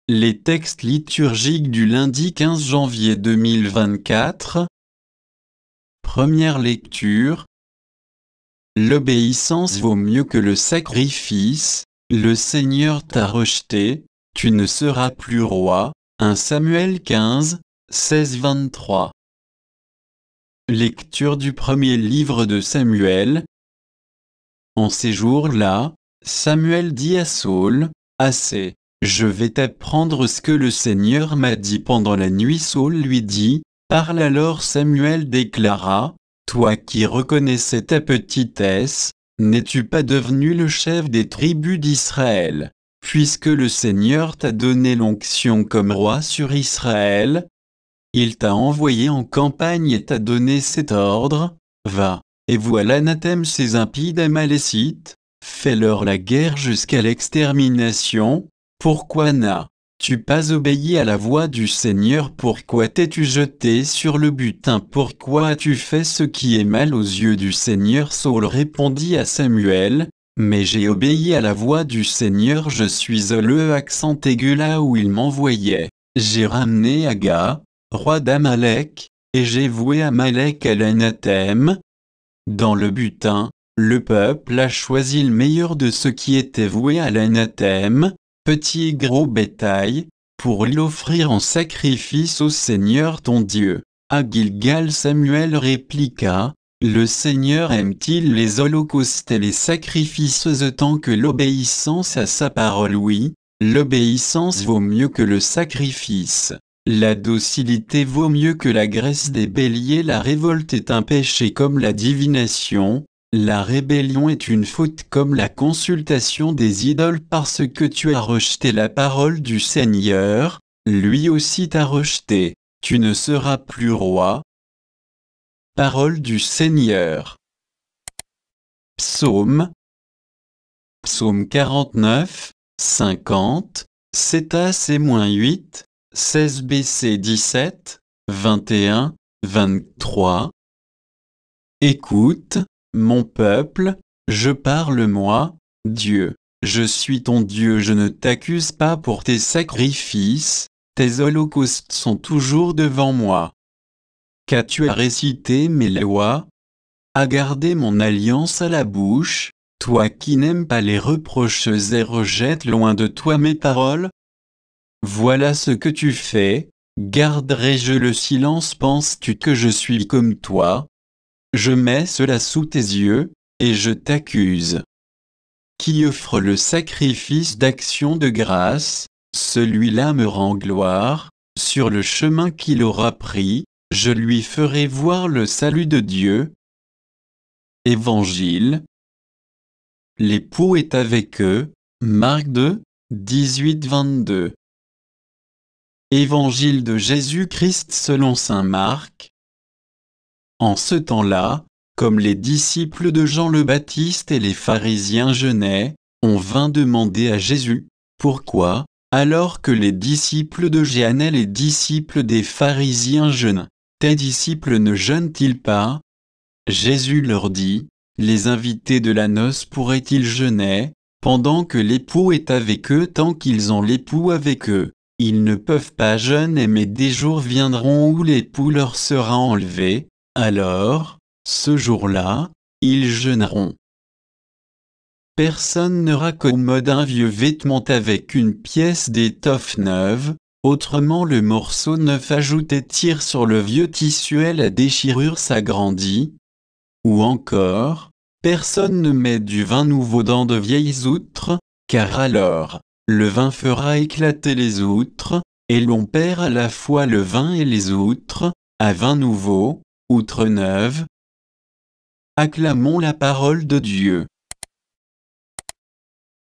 Les textes liturgiques du lundi 15 janvier 2024. Première lecture. L'obéissance vaut mieux que le sacrifice, le Seigneur t'a rejeté, tu ne seras plus roi. 1 Samuel 15, 16-23. Lecture du premier livre de Samuel. En ces jours-là, Samuel dit à Saül, « Assez, je vais t'apprendre ce que le Seigneur m'a dit pendant la nuit. » Saül lui dit, « Parle. » Alors Samuel déclara, « Toi qui reconnaissais ta petitesse, n'es-tu pas devenu le chef des tribus d'Israël, puisque le Seigneur t'a donné l'onction comme roi sur Israël? Il t'a envoyé en campagne et t'a donné cet ordre, va, et voie l'anathème ces impies Amalécites, fais-leur la guerre jusqu'à l'extermination. Pourquoi n'as-tu pas obéi à la voix du Seigneur? Pourquoi t'es-tu jeté sur le butin? Pourquoi as-tu fait ce qui est mal aux yeux du Seigneur? Saül répondit à Samuel, « Mais j'ai obéi à la voix du Seigneur, je suis le accent aigu là où il m'envoyait. J'ai ramené Aga, roi d'Amalek, et j'ai voué Amalek à l'anathème. Dans le butin, le peuple a choisi le meilleur de ceux qui étaient voués à l'anathème, petit et gros bétail, pour l'offrir en sacrifice au Seigneur ton Dieu. » À Gilgal Samuel répliqua, « Le Seigneur aime-t-il les holocaustes et les sacrifices autant que l'obéissance à sa parole? Oui, l'obéissance vaut mieux que le sacrifice. La docilité vaut mieux que la graisse des béliers. La révolte est un péché comme la divination. La rébellion est une faute comme la consultation des idoles. Parce que tu as rejeté la parole du Seigneur, lui aussi t'a rejeté. Tu ne seras plus roi. » Parole du Seigneur. Psaume. Psaume 49, 50, C-8, 16 BC 17, 21, 23. Écoute, mon peuple, je parle moi, Dieu, je suis ton Dieu, je ne t'accuse pas pour tes sacrifices, tes holocaustes sont toujours devant moi. Qu'as-tu à réciter mes lois? À garder mon alliance à la bouche, toi qui n'aimes pas les reproches et rejettes loin de toi mes paroles? Voilà ce que tu fais, garderai-je le silence? Penses-tu que je suis comme toi? Je mets cela sous tes yeux, et je t'accuse. Qui offre le sacrifice d'action de grâce, celui-là me rend gloire, sur le chemin qu'il aura pris, je lui ferai voir le salut de Dieu. Évangile. L'époux est avec eux. Marc 2, 18-22. Évangile de Jésus-Christ selon saint Marc. En ce temps-là, comme les disciples de Jean le Baptiste et les pharisiens jeûnaient, on vint demander à Jésus, « Pourquoi, alors que les disciples de Jean et les disciples des pharisiens jeûnent, tes disciples ne jeûnent-ils pas ?» Jésus leur dit, « Les invités de la noce pourraient-ils jeûner, pendant que l'époux est avec eux? Tant qu'ils ont l'époux avec eux, ils ne peuvent pas jeûner, mais des jours viendront où l'époux leur sera enlevé, alors, ce jour-là, ils jeûneront. Personne ne raccommode un vieux vêtement avec une pièce d'étoffe neuve, autrement le morceau neuf ajouté tire sur le vieux tissu et la déchirure s'agrandit. Ou encore, personne ne met du vin nouveau dans de vieilles outres, car alors, le vin fera éclater les outres, et l'on perd à la fois le vin et les outres. À vin nouveau, outre neuve. Acclamons la parole de Dieu.